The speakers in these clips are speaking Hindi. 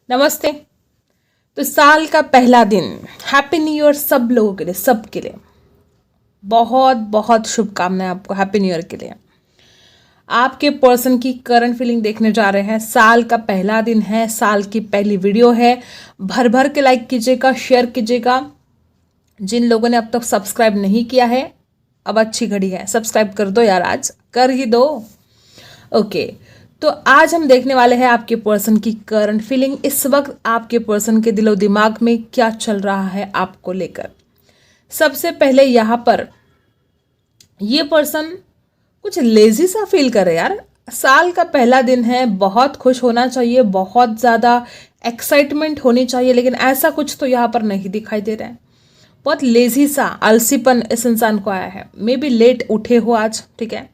नमस्ते। तो साल का पहला दिन, हैप्पी न्यू ईयर सब लोगों के लिए, सबके लिए बहुत बहुत शुभकामनाएं आपको हैप्पी न्यू ईयर के लिए। आपके पर्सन की करंट फीलिंग देखने जा रहे हैं। साल का पहला दिन है, साल की पहली वीडियो है। भर भर के लाइक कीजिएगा, शेयर कीजिएगा। जिन लोगों ने अब तक सब्सक्राइब नहीं किया है, अब अच्छी घड़ी है, सब्सक्राइब कर दो यार, आज कर ही दो। ओके, तो आज हम देखने वाले हैं आपके पर्सन की करंट फीलिंग। इस वक्त आपके पर्सन के दिलो दिमाग में क्या चल रहा है आपको लेकर। सबसे पहले यहाँ पर ये पर्सन कुछ लेजी सा फील करे यार। साल का पहला दिन है, बहुत खुश होना चाहिए, बहुत ज़्यादा एक्साइटमेंट होनी चाहिए, लेकिन ऐसा कुछ तो यहाँ पर नहीं दिखाई दे रहा है। बहुत लेजी सा आलसीपन इस इंसान को आया है। मे बी लेट उठे हो आज, ठीक है।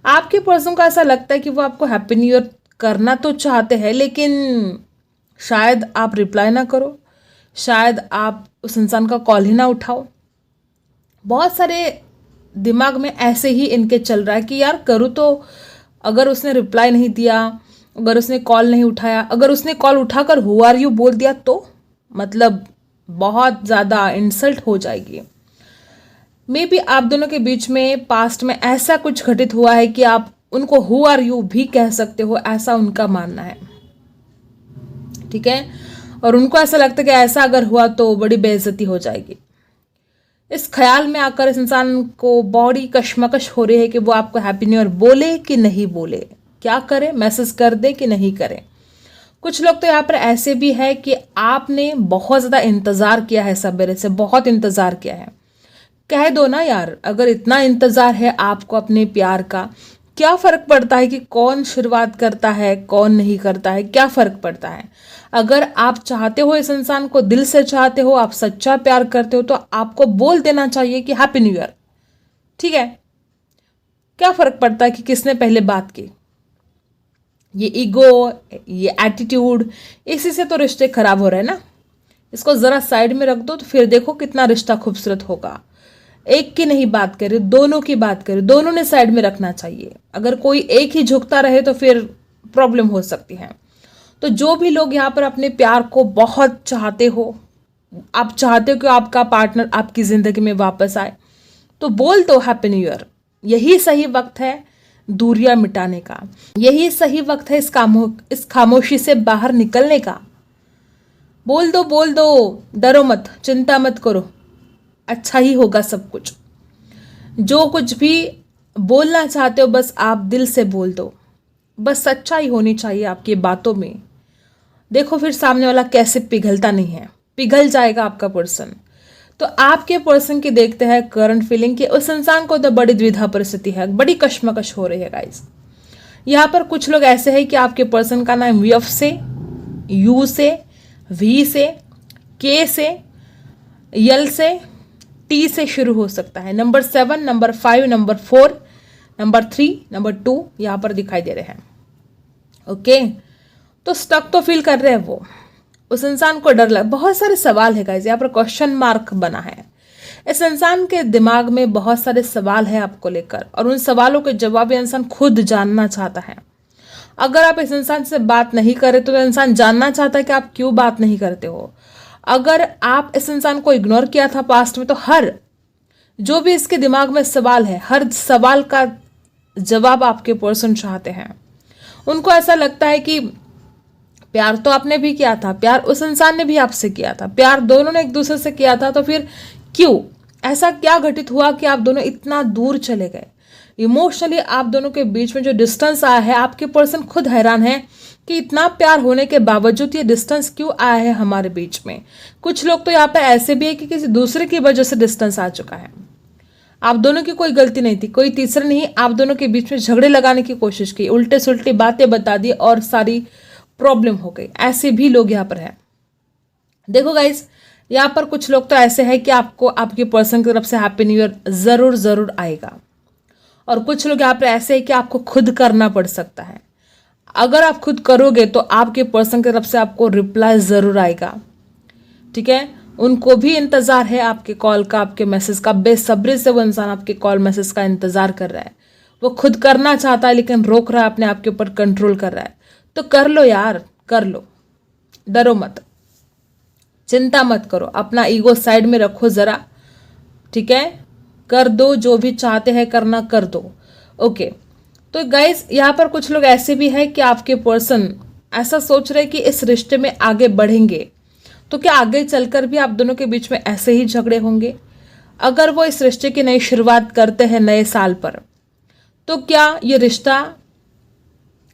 आपके पर्सन को ऐसा लगता है कि वो आपको हैप्पी न्यू ईयर करना तो चाहते हैं, लेकिन शायद आप रिप्लाई ना करो, शायद आप उस इंसान का कॉल ही ना उठाओ। बहुत सारे दिमाग में ऐसे ही इनके चल रहा है कि यार करूँ तो, अगर उसने रिप्लाई नहीं दिया, अगर उसने कॉल नहीं उठाया, अगर उसने कॉल उठाकर हु आर यू बोल दिया तो मतलब बहुत ज़्यादा इंसल्ट हो जाएगी। मे बी आप दोनों के बीच में पास्ट में ऐसा कुछ घटित हुआ है कि आप उनको हु आर यू भी कह सकते हो, ऐसा उनका मानना है, ठीक है। और उनको ऐसा लगता है कि ऐसा अगर हुआ तो बड़ी बेइज्जती हो जाएगी। इस ख्याल में आकर इस इंसान को बड़ी कश्मकश हो रही है कि वो आपको हैप्पी न्यू ईयर बोले कि नहीं बोले, क्या करे, मैसेज कर दे कि नहीं करे। कुछ लोग तो यहाँ पर ऐसे भी है कि आपने बहुत ज़्यादा इंतज़ार किया है, सवेरे से बहुत इंतज़ार किया है। कह दो ना यार, अगर इतना इंतजार है आपको अपने प्यार का, क्या फर्क पड़ता है कि कौन शुरुआत करता है कौन नहीं करता है, क्या फर्क पड़ता है। अगर आप चाहते हो, इस इंसान को दिल से चाहते हो, आप सच्चा प्यार करते हो, तो आपको बोल देना चाहिए कि हैप्पी न्यू ईयर, ठीक है। क्या फर्क पड़ता है कि किसने पहले बात की। ये ईगो, ये एटीट्यूड, इसी से तो रिश्ते खराब हो रहे हैं ना। इसको जरा साइड में रख दो तो फिर देखो कितना रिश्ता खूबसूरत होगा। एक की नहीं बात करे, दोनों की बात करे, दोनों ने साइड में रखना चाहिए। अगर कोई एक ही झुकता रहे तो फिर प्रॉब्लम हो सकती है। तो जो भी लोग यहाँ पर अपने प्यार को बहुत चाहते हो, आप चाहते हो कि आपका पार्टनर आपकी जिंदगी में वापस आए, तो बोल दो हैप्पी न्यू ईयर। यही सही वक्त है दूरियां मिटाने का, यही सही वक्त है इस खामोशी से बाहर निकलने का। बोल दो, बोल दो, डरो मत, चिंता मत करो, अच्छा ही होगा सब कुछ। जो कुछ भी बोलना चाहते हो बस आप दिल से बोल दो, बस सच्चाई होनी चाहिए आपकी बातों में। देखो फिर सामने वाला कैसे पिघलता नहीं है, पिघल जाएगा आपका पर्सन। तो आपके पर्सन की देखते हैं करंट फीलिंग कि उस इंसान को तो बड़ी द्विधा परिस्थिति है, बड़ी कश्मकश हो रही है गाइस। यहाँ पर कुछ लोग ऐसे हैं कि आपके पर्सन का नाम एफ से, यू से, वी से, के से, यल से, टी से शुरू हो सकता है। Number 7, number 5, number 4, number 3, number 2 यहाँ पर दिखाई दे रहे हैं। ओके, तो स्टक तो फील कर रहे हैं वो, उस इंसान को डर लग, बहुत सारे सवाल है गाइस, यहाँ पर क्वेश्चन मार्क बना है। इस इंसान के दिमाग में बहुत सारे सवाल है आपको लेकर, और उन सवालों के जवाब ये इंसान खुद जानना चाहता है। अगर आप इस इंसान से बात नहीं करें तो इंसान जानना चाहता है कि आप क्यों बात नहीं करते हो। अगर आप इस इंसान को इग्नोर किया था पास्ट में, तो हर जो भी इसके दिमाग में सवाल है, हर सवाल का जवाब आपके पर्सन चाहते हैं। उनको ऐसा लगता है कि प्यार तो आपने भी किया था, प्यार उस इंसान ने भी आपसे किया था, प्यार दोनों ने एक दूसरे से किया था, तो फिर क्यों, ऐसा क्या घटित हुआ कि आप दोनों इतना दूर चले गए। इमोशनली आप दोनों के बीच में जो डिस्टेंस आया है, आपके पर्सन खुद हैरान है कि इतना प्यार होने के बावजूद ये डिस्टेंस क्यों आया है हमारे बीच में। कुछ लोग तो यहाँ पे ऐसे भी है कि किसी दूसरे की वजह से डिस्टेंस आ चुका है। आप दोनों की कोई गलती नहीं थी, कोई तीसरा नहीं, आप दोनों के बीच में झगड़े लगाने की कोशिश की, उल्टे सुल्टे बातें बता दी और सारी प्रॉब्लम हो गई। ऐसे भी लोग यहाँ पर हैं। देखो गाइस, यहाँ पर कुछ लोग तो ऐसे हैं कि आपको आपके पर्सन की तरफ से हैप्पी न्यू ईयर जरूर जरूर आएगा, और कुछ लोग यहाँ पर ऐसे हैं कि आपको खुद करना पड़ सकता है। अगर आप खुद करोगे तो आपके पर्सन की तरफ से आपको रिप्लाई जरूर आएगा, ठीक है। उनको भी इंतजार है आपके कॉल का, आपके मैसेज का, बेसब्री से वो इंसान आपके कॉल मैसेज का इंतजार कर रहा है। वो खुद करना चाहता है लेकिन रोक रहा है, अपने आप के ऊपर कंट्रोल कर रहा है। तो कर लो यार, कर लो, डरो मत, चिंता मत करो, अपना ईगो साइड में रखो जरा, ठीक है, कर दो जो भी चाहते हैं करना, कर दो। ओके, तो गाइज यहाँ पर कुछ लोग ऐसे भी हैं कि आपके पर्सन ऐसा सोच रहे कि इस रिश्ते में आगे बढ़ेंगे, तो क्या आगे चलकर भी आप दोनों के बीच में ऐसे ही झगड़े होंगे? अगर वो इस रिश्ते की नई शुरुआत करते हैं नए साल पर, तो क्या ये रिश्ता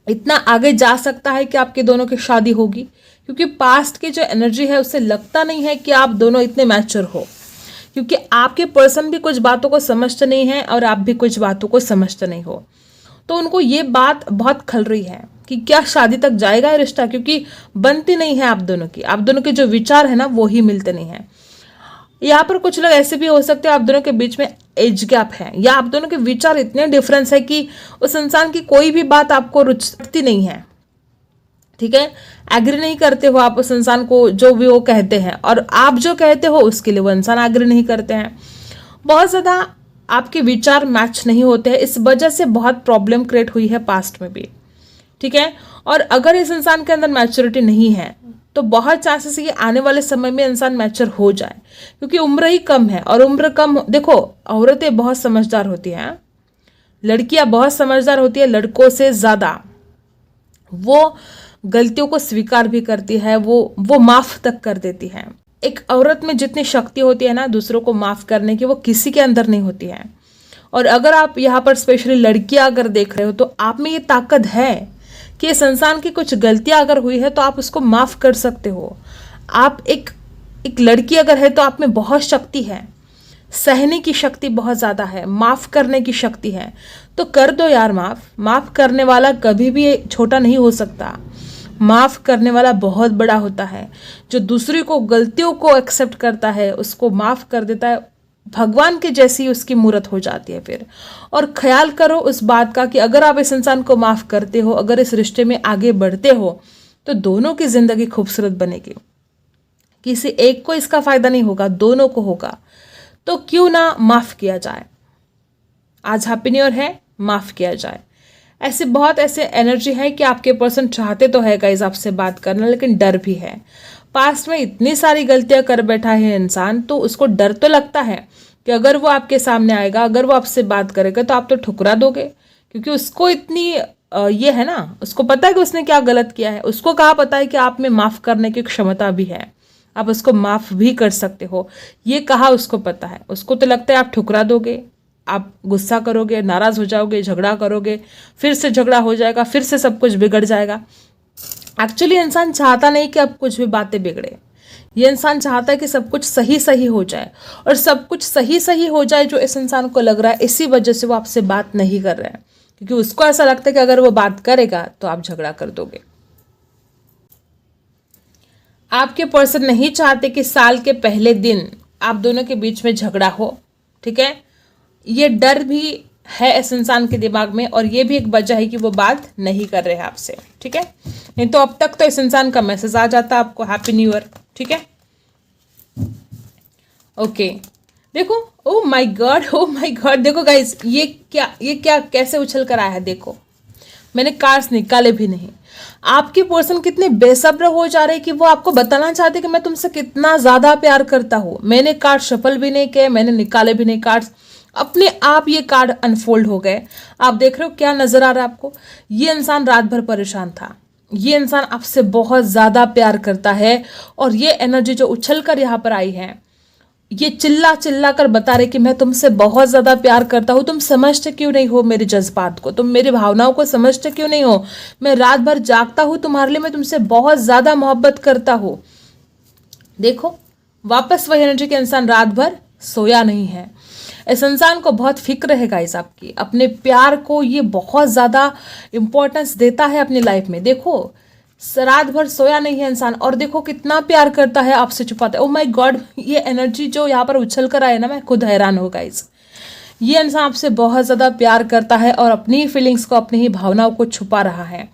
इतना आगे जा सकता है कि आपके दोनों की शादी होगी? क्योंकि पास्ट की जो एनर्जी है उससे लगता नहीं है कि आप दोनों इतने मैच्योर हो, क्योंकि आपके पर्सन भी कुछ बातों को समझते नहीं है और आप भी कुछ बातों को समझते नहीं हो। तो उनको ये बात बहुत खल रही है कि क्या शादी तक जाएगा ये रिश्ता, क्योंकि बनती नहीं है आप दोनों के जो विचार है ना वो ही मिलते नहीं है। यहाँ पर कुछ लोग ऐसे भी हो सकते हैं आप दोनों के बीच में एज गैप है, या आप दोनों के विचार इतने डिफरेंस है कि उस इंसान की कोई भी बात आपको रुचती नहीं है, ठीक है, एग्री नहीं करते हो आप उस इंसान को जो भी वो कहते हैं, और आप जो कहते हो उसके लिए वो इंसान एग्री नहीं करते हैं। बहुत ज़्यादा आपके विचार मैच नहीं होते हैं, इस वजह से बहुत प्रॉब्लम क्रिएट हुई है पास्ट में भी, ठीक है। और अगर इस इंसान के अंदर मैच्योरिटी नहीं है तो बहुत चांसेस है कि आने वाले समय में इंसान मैच्योर हो जाए, क्योंकि उम्र ही कम है, और उम्र कम, देखो औरतें बहुत समझदार होती हैं, लड़कियां बहुत समझदार होती है लड़कों से ज़्यादा, वो गलतियों को स्वीकार भी करती है, वो माफ तक कर देती है। एक औरत में जितनी शक्ति होती है ना दूसरों को माफ करने की, वो किसी के अंदर नहीं होती है। और अगर आप यहाँ पर स्पेशली लड़कियां अगर देख रहे हो तो आप में ये ताकत है कि इस इंसान की कुछ गलतियां अगर हुई है तो आप उसको माफ कर सकते हो। आप एक लड़की अगर है तो आप में बहुत शक्ति है, सहने की शक्ति बहुत ज़्यादा है, माफ़ करने की शक्ति है, तो कर दो यार माफ़ करने वाला कभी भी छोटा नहीं हो सकता, माफ़ करने वाला बहुत बड़ा होता है। जो दूसरी को गलतियों को एक्सेप्ट करता है, उसको माफ़ कर देता है, भगवान के जैसी उसकी मूर्त हो जाती है फिर। और ख्याल करो उस बात का कि अगर आप इस इंसान को माफ़ करते हो, अगर इस रिश्ते में आगे बढ़ते हो, तो दोनों की ज़िंदगी खूबसूरत बनेगी। किसी एक को इसका फ़ायदा नहीं होगा, दोनों को होगा। तो क्यों ना माफ़ किया जाए, आज हैप्पी न्यू ईयर है, माफ़ किया जाए। ऐसे बहुत ऐसे एनर्जी है कि आपके पर्सन चाहते तो है गाइज आपसे बात करना, लेकिन डर भी है। पास्ट में इतनी सारी गलतियां कर बैठा है इंसान, तो उसको डर तो लगता है कि अगर वो आपके सामने आएगा, अगर वो आपसे बात करेगा तो आप तो ठुकरा दोगे, क्योंकि उसको इतनी ये है ना, उसको पता है कि उसने क्या गलत किया है, उसको कहाँ पता है कि आप में माफ़ करने की क्षमता भी है, आप उसको माफ़ भी कर सकते हो, ये कहा उसको पता है। उसको तो लगता है आप ठुकरा दोगे, आप गुस्सा करोगे, नाराज़ हो जाओगे, झगड़ा करोगे, फिर से झगड़ा हो जाएगा, फिर से सब कुछ बिगड़ जाएगा। एक्चुअली इंसान चाहता नहीं कि अब कुछ भी बातें बिगड़े, ये इंसान चाहता है कि सब कुछ सही सही हो जाए, और सब कुछ सही सही हो जाए जो इस इंसान को लग रहा है, इसी वजह से वो आपसे बात नहीं कर रहा है, क्योंकि उसको ऐसा लगता है कि अगर वो बात करेगा तो आप झगड़ा कर दोगे। आपके पर्सन नहीं चाहते कि साल के पहले दिन आप दोनों के बीच में झगड़ा हो, ठीक है, ये डर भी है इस इंसान के दिमाग में, और ये भी एक वजह है कि वो बात नहीं कर रहे हैं आपसे, ठीक है। नहीं तो अब तक तो इस इंसान का मैसेज आ जाता आपको हैप्पी न्यू ईयर, ठीक है। ओके, देखो, ओ माय गॉड, देखो गाइस, ये क्या कैसे उछल कर आया है, देखो मैंने कार्ड्स निकाले भी नहीं। आपके पर्सन कितने बेसब्र हो जा रहे हैं कि वो आपको बताना चाहते कि मैं तुमसे कितना ज्यादा प्यार करता हूँ। मैंने कार्ड शफल भी नहीं किए, मैंने निकाले भी नहीं कार्ड्स, अपने आप ये कार्ड अनफोल्ड हो गए। आप देख रहे हो क्या नजर आ रहा है आपको? ये इंसान रात भर परेशान था, ये इंसान आपसे बहुत ज्यादा प्यार करता है, और ये एनर्जी जो उछल कर यहाँ पर आई है, ये चिल्ला चिल्ला कर बता रहे कि मैं तुमसे बहुत ज्यादा प्यार करता हूँ, तुम समझते क्यों नहीं हो मेरे जज्बात को, तुम मेरी भावनाओं को समझते क्यों नहीं हो, मैं रात भर जागता हूँ तुम्हारे लिए, मैं तुमसे बहुत ज्यादा मोहब्बत करता हूँ। देखो वापस वही एनर्जी के इंसान रात भर सोया नहीं है। इस इंसान को बहुत फिक्र है गाइस आपकी, अपने प्यार को ये बहुत ज़्यादा इम्पोर्टेंस देता है अपनी लाइफ में। देखो रात भर सोया नहीं है इंसान, और देखो कितना प्यार करता है, आपसे छुपाता है। ओ माय गॉड, ये एनर्जी जो यहाँ पर उछल कर आए ना, मैं खुद हैरान हो गाइस। ये इंसान आपसे बहुत ज़्यादा प्यार करता है और अपनी फीलिंग्स को, अपनी ही भावनाओं को छुपा रहा है।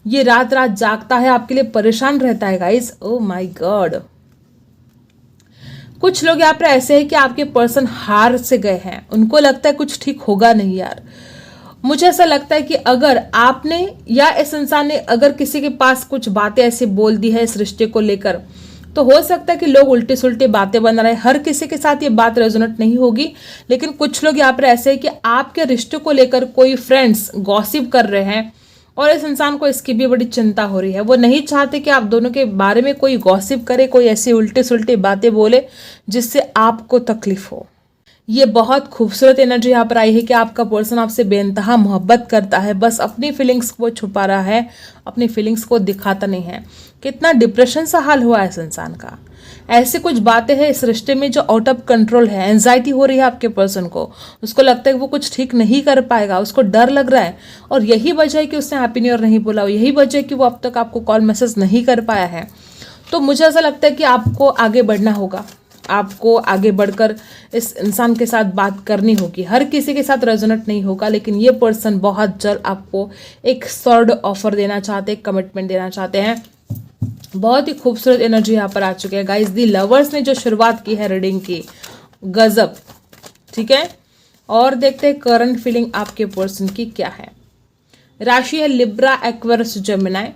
ये रात रात जागता है, आपके लिए परेशान रहता है गाइस। ओ माय गॉड, कुछ लोग यहाँ पर ऐसे हैं कि आपके पर्सन हार से गए हैं, उनको लगता है कुछ ठीक होगा नहीं यार, मुझे ऐसा लगता है कि अगर आपने या इस इंसान ने अगर किसी के पास कुछ बातें ऐसी बोल दी है इस रिश्ते को लेकर, तो हो सकता है कि लोग उल्टी सुल्टी बातें बना रहे हैं। हर किसी के साथ ये बात रेजोनेट नहीं होगी, लेकिन कुछ लोग यहाँ पर ऐसे हैं कि आपके रिश्ते को लेकर कोई फ्रेंड्स गॉसिप कर रहे हैं और इस इंसान को इसकी भी बड़ी चिंता हो रही है। वो नहीं चाहते कि आप दोनों के बारे में कोई गॉसिप करे, कोई ऐसी उल्टी सुल्टी बातें बोले जिससे आपको तकलीफ हो। ये बहुत खूबसूरत एनर्जी यहाँ पर आई है कि आपका पर्सन आपसे बेइंतहा मोहब्बत करता है, बस अपनी फीलिंग्स को छुपा रहा है, अपनी फीलिंग्स को दिखाता नहीं है। कितना डिप्रेशन सा हाल हुआ है इस इंसान का। ऐसी कुछ बातें हैं इस रिश्ते में जो आउट ऑफ कंट्रोल है। एंजाइटी हो रही है आपके पर्सन को, उसको लगता है कि वो कुछ ठीक नहीं कर पाएगा, उसको डर लग रहा है। और यही वजह है कि उसने हैप्पी न्यू ईयर नहीं बोला, यही वजह है कि वो अब तक आपको कॉल मैसेज नहीं कर पाया है। तो मुझे ऐसा लगता है कि आपको आगे बढ़ना होगा, आपको आगे बढ़कर इस इंसान के साथ बात करनी होगी। हर किसी के साथ रेजोनेट नहीं होगा, लेकिन ये पर्सन बहुत जल्द आपको एक सॉलिड ऑफर देना चाहते हैं, कमिटमेंट देना चाहते हैं। बहुत ही खूबसूरत एनर्जी यहाँ पर आ चुकी है गाइस। दी लवर्स ने जो शुरुआत की है रीडिंग की, गजब, ठीक है। और देखते हैं करंट फीलिंग आपके पर्सन की क्या है। राशि है लिब्रा, एक्वेरियस, जेमिनी।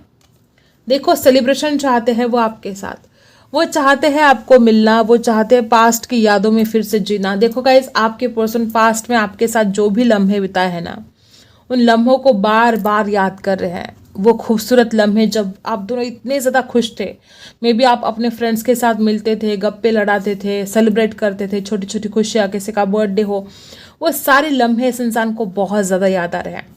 देखो सेलिब्रेशन चाहते हैं वो आपके साथ, वो चाहते हैं आपको मिलना, वो चाहते हैं पास्ट की यादों में फिर से जीना। देखो गाइस, आपके पर्सन पास्ट में आपके साथ जो भी लम्हे बिताए हैं ना, उन लम्हों को बार बार याद कर रहे हैं। वो खूबसूरत लम्हे जब आप दोनों इतने ज़्यादा खुश थे, मे बी आप अपने फ्रेंड्स के साथ मिलते थे, गप्पे लड़ाते थे, सेलिब्रेट करते थे, छोटी छोटी खुशियाँ, किसी का बर्थडे हो, वो सारे लम्हे इस इंसान को बहुत ज़्यादा याद आ रहे हैं।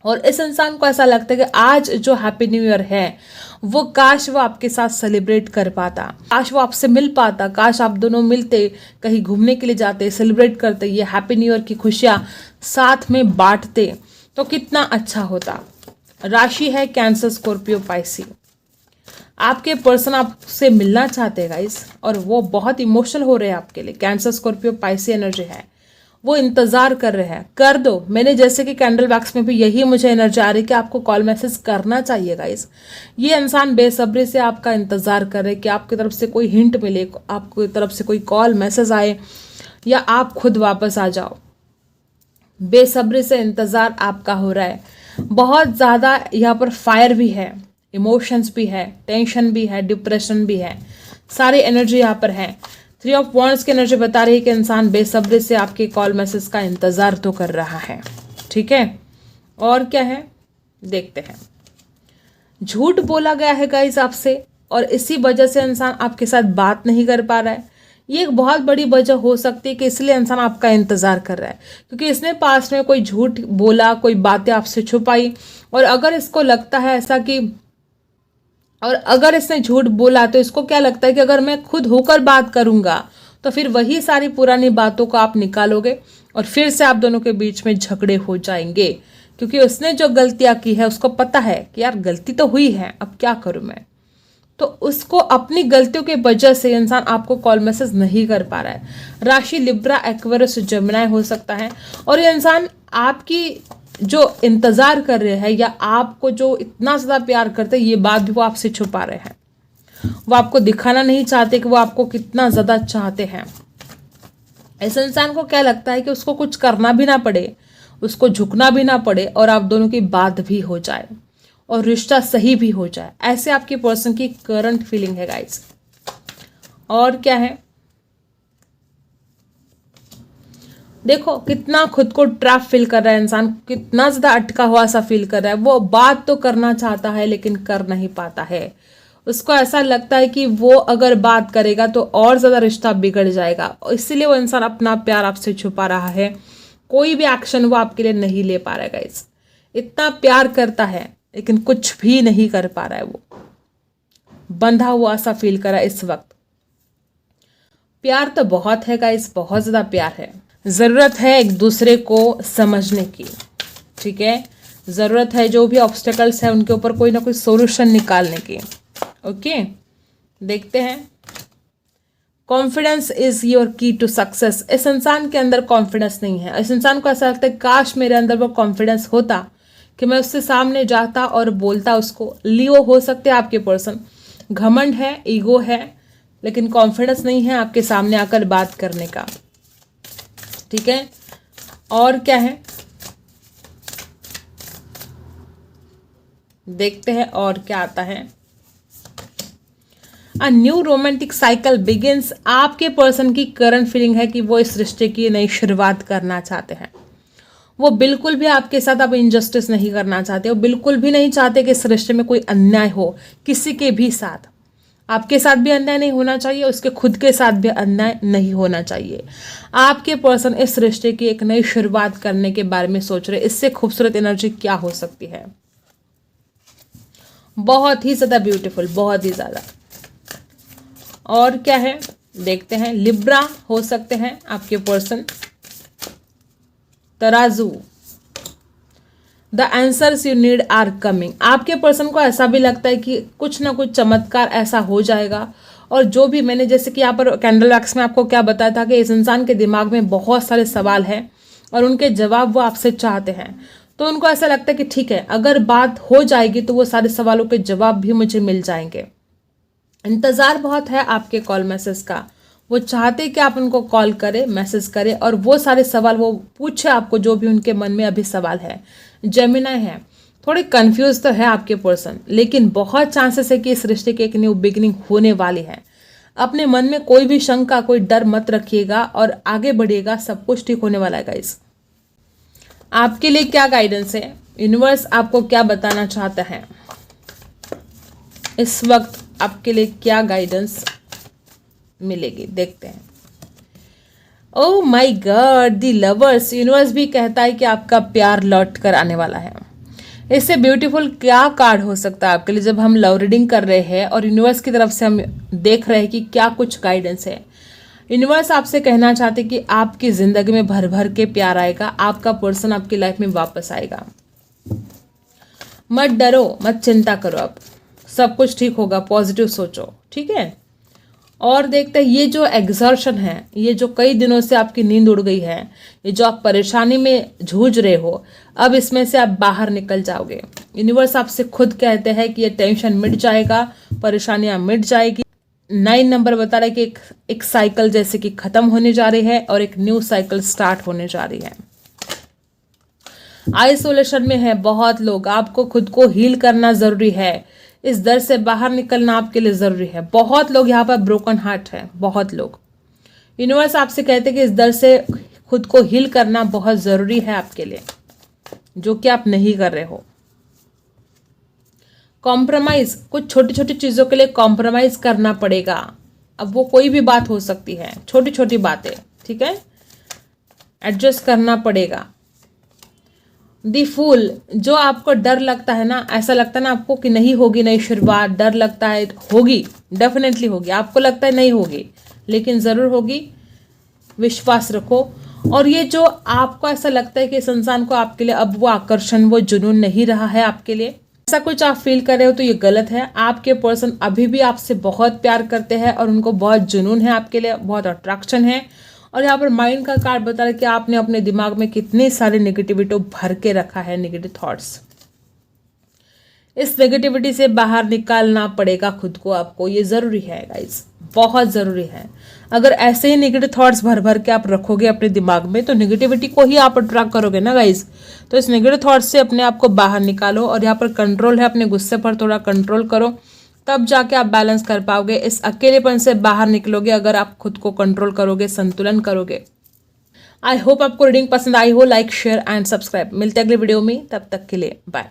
और इस इंसान को ऐसा लगता है कि आज जो हैप्पी न्यू ईयर है वो काश वो आपके साथ सेलिब्रेट कर पाता, काश वो आपसे मिल पाता, काश आप दोनों मिलते, कहीं घूमने के लिए जाते, सेलिब्रेट करते, ये हैप्पी न्यू ईयर की खुशियाँ साथ में बांटते, तो कितना अच्छा होता। राशि है कैंसर, स्कॉर्पियो, पाइसी। आपके पर्सन आपसे मिलना चाहते हैं गाइस, और वो बहुत इमोशनल हो रहे हैं आपके लिए। कैंसर, स्कॉर्पियो, पाइसी एनर्जी है, वो इंतजार कर रहे हैं। कर दो, मैंने जैसे कि कैंडल वैक्स में भी यही मुझे एनर्जी आ रही है कि आपको कॉल मैसेज करना चाहिए गाइस। ये इंसान बेसब्री से आपका इंतजार कर रहे हैं कि आपकी तरफ से कोई हिंट मिले, आपकी तरफ से कोई कॉल मैसेज आए, या आप खुद वापस आ जाओ। बेसब्री से इंतजार आपका हो रहा है। बहुत ज़्यादा यहाँ पर फायर भी है, इमोशंस भी है, टेंशन भी है, डिप्रेशन भी है, सारी एनर्जी यहाँ पर है। 3 ऑफ वॉन्ड्स की एनर्जी बता रही है कि इंसान बेसब्री से आपके कॉल मैसेज का इंतजार तो कर रहा है, ठीक है। और क्या है देखते हैं। झूठ बोला गया है गाइस आपसे, और इसी वजह से इंसान आपके साथ बात नहीं कर पा रहा है। ये एक बहुत बड़ी वजह हो सकती है कि इसलिए इंसान आपका इंतजार कर रहा है, क्योंकि इसने पास्ट में कोई झूठ बोला, कोई बातें आपसे छुपाई, और अगर इसको लगता है ऐसा कि, और अगर इसने झूठ बोला तो इसको क्या लगता है कि अगर मैं खुद होकर बात करूंगा तो फिर वही सारी पुरानी बातों को आप निकालोगे और फिर से आप दोनों के बीच में झगड़े हो जाएंगे, क्योंकि उसने जो गलतियां की है उसको पता है कि यार गलती तो हुई है, अब क्या करूं मैं। तो उसको अपनी गलतियों के वजह से इंसान आपको कॉल मैसेज नहीं कर पा रहा है। राशि लिब्रा, एक्वेरियस, जेमिनी हो सकता है, और ये इंसान आपकी जो इंतजार कर रहे हैं या आपको जो इतना ज़्यादा प्यार करते हैं, ये बात भी वो आपसे छुपा रहे हैं। वो आपको दिखाना नहीं चाहते कि वो आपको कितना ज़्यादा चाहते हैं। ऐसे इंसान को क्या लगता है कि उसको कुछ करना भी ना पड़े, उसको झुकना भी ना पड़े, और आप दोनों की बात भी हो जाए और रिश्ता सही भी हो जाए। ऐसे आपकी पर्सन की करंट फीलिंग है गाइस। और क्या है देखो, कितना खुद को ट्रैप फील कर रहा है इंसान, कितना ज्यादा अटका हुआ सा फील कर रहा है। वो बात तो करना चाहता है लेकिन कर नहीं पाता है। उसको ऐसा लगता है कि वो अगर बात करेगा तो और ज्यादा रिश्ता बिगड़ जाएगा, इसीलिए वो इंसान अपना प्यार आपसे छुपा रहा है। कोई भी एक्शन वो आपके लिए नहीं ले पा रहा है गाइस। इतना प्यार करता है लेकिन कुछ भी नहीं कर पा रहा है। वो बंधा हुआ सा फील कर रहा है इस वक्त। प्यार तो बहुत है गाइस, बहुत ज्यादा प्यार है। ज़रूरत है एक दूसरे को समझने की, ठीक है। ज़रूरत है जो भी ऑब्स्टेकल्स है उनके ऊपर कोई ना कोई सोल्यूशन निकालने की। ओके, देखते हैं। कॉन्फिडेंस इज योर की टू सक्सेस। इस इंसान के अंदर कॉन्फिडेंस नहीं है। इस इंसान को ऐसा लगता है काश मेरे अंदर वो कॉन्फिडेंस होता कि मैं उससे सामने जाता और बोलता उसको। लियो हो सकते हैं आपके पर्सन, घमंड है, ईगो है, लेकिन कॉन्फिडेंस नहीं है आपके सामने आकर बात करने का, ठीक है। और क्या है, देखते हैं और क्या आता है। A new romantic cycle begins. आपके पर्सन की करंट फीलिंग है कि वो इस रिश्ते की नई शुरुआत करना चाहते हैं। वो बिल्कुल भी आपके साथ अब इनजस्टिस नहीं करना चाहते, वो बिल्कुल भी नहीं चाहते कि इस रिश्ते में कोई अन्याय हो किसी के भी साथ। आपके साथ भी अन्याय नहीं होना चाहिए, उसके खुद के साथ भी अन्याय नहीं होना चाहिए। आपके पर्सन इस रिश्ते की एक नई शुरुआत करने के बारे में सोच रहे। इससे खूबसूरत एनर्जी क्या हो सकती है? बहुत ही ज़्यादा ब्यूटीफुल, बहुत ही ज़्यादा। और क्या है देखते हैं। लिब्रा हो सकते हैं आपके पर्सन। तराजू। The answers you need are coming. आपके पर्सन को ऐसा भी लगता है कि कुछ ना कुछ चमत्कार ऐसा हो जाएगा। और जो भी मैंने जैसे कि यहाँ पर कैंडल वैक्स में आपको क्या बताया था कि इस इंसान के दिमाग में बहुत सारे सवाल हैं और उनके जवाब वो आपसे चाहते हैं। तो उनको ऐसा लगता है कि ठीक है, अगर बात हो जाएगी तो वो सारे सवालों के जवाब भी मुझे मिल जाएंगे। इंतज़ार बहुत है आपके कॉल मैसेज का। वो चाहते कि आप उनको कॉल करें, मैसेज करें और वो सारे सवाल वो पूछे आपको, जो भी उनके मन में अभी सवाल है। जेमिनाई है, थोड़ी कंफ्यूज तो है आपके पर्सन, लेकिन बहुत चांसेस है कि इस रिश्ते की एक न्यू बिगिनिंग होने वाली है। अपने मन में कोई भी शंका, कोई डर मत रखिएगा और आगे बढ़िएगा, सब कुछ ठीक होने वाला है गाइस। आपके लिए क्या गाइडेंस है? यूनिवर्स आपको क्या बताना चाहता है इस वक्त? आपके लिए क्या गाइडेंस मिलेगी देखते हैं। Oh my God, the lovers. Universe भी कहता है कि आपका प्यार लौट कर आने वाला है। इससे ब्यूटीफुल क्या कार्ड हो सकता है आपके लिए जब हम लव रीडिंग कर रहे हैं और यूनिवर्स की तरफ से हम देख रहे हैं कि क्या कुछ गाइडेंस है। यूनिवर्स आपसे कहना चाहते कि आपकी जिंदगी में भर भर के प्यार आएगा, आपका पर्सन आपकी लाइफ में वापस आएगा। मत डरो, मत चिंता करो, आप सब कुछ ठीक होगा, पॉजिटिव सोचो, ठीक है। और देखते हैं ये जो एग्जर्शन है, ये जो कई दिनों से आपकी नींद उड़ गई है, ये जो आप परेशानी में जूझ रहे हो, अब इसमें से आप बाहर निकल जाओगे। यूनिवर्स आपसे खुद कहते हैं कि ये टेंशन मिट जाएगा, परेशानियां मिट जाएगी। 9 नंबर बता रहा है कि एक साइकिल जैसे कि खत्म होने जा रही है और एक न्यू साइकिल स्टार्ट होने जा रही है। आइसोलेशन में है बहुत लोग, आपको खुद को हील करना जरूरी है। इस दर्द से बाहर निकलना आपके लिए जरूरी है। बहुत लोग यहाँ पर ब्रोकन हार्ट है, बहुत लोग। यूनिवर्स आपसे कहते हैं कि इस दर्द से खुद को हील करना बहुत जरूरी है आपके लिए, जो कि आप नहीं कर रहे हो। कॉम्प्रोमाइज, कुछ छोटी छोटी चीजों के लिए कॉम्प्रोमाइज करना पड़ेगा। अब वो कोई भी बात हो सकती है, छोटी छोटी बातें, ठीक है, एडजस्ट करना पड़ेगा। दी फूल, जो आपको डर लगता है ना, ऐसा लगता है ना आपको कि नहीं होगी नई शुरुआत, डर लगता है, होगी, डेफिनेटली होगी। आपको लगता है नहीं होगी, लेकिन ज़रूर होगी, विश्वास रखो। और ये जो आपको ऐसा लगता है कि इस इंसान को आपके लिए अब वो आकर्षण, वो जुनून नहीं रहा है आपके लिए, ऐसा कुछ आप फील कर रहे हो तो ये गलत है। आपके पर्सन अभी भी आपसे बहुत प्यार करते हैं और उनको बहुत जुनून है आपके लिए, बहुत अट्रैक्शन है। और यहाँ पर माइंड का कार्ड बता रहा है कि आपने अपने दिमाग में कितने सारे नेगेटिविटी भर के रखा है, नेगेटिव थॉट्स। इस नेगेटिविटी से बाहर निकालना पड़ेगा खुद को आपको, ये जरूरी है गाइस, बहुत जरूरी है। अगर ऐसे ही नेगेटिव थॉट्स भर भर के आप रखोगे अपने दिमाग में तो नेगेटिविटी को ही आप अट्रैक्ट करोगे ना गाइस। तो इस नेगेटिव थॉट्स से अपने आप को बाहर निकालो। और यहाँ पर कंट्रोल है, अपने गुस्से पर थोड़ा कंट्रोल करो, तब जाके आप बैलेंस कर पाओगे। इस अकेलेपन से बाहर निकलोगे अगर आप खुद को कंट्रोल करोगे, संतुलन करोगे। आई होप आपको रीडिंग पसंद आई हो। Like, share and subscribe. मिलते अगले वीडियो में, तब तक के लिए बाय।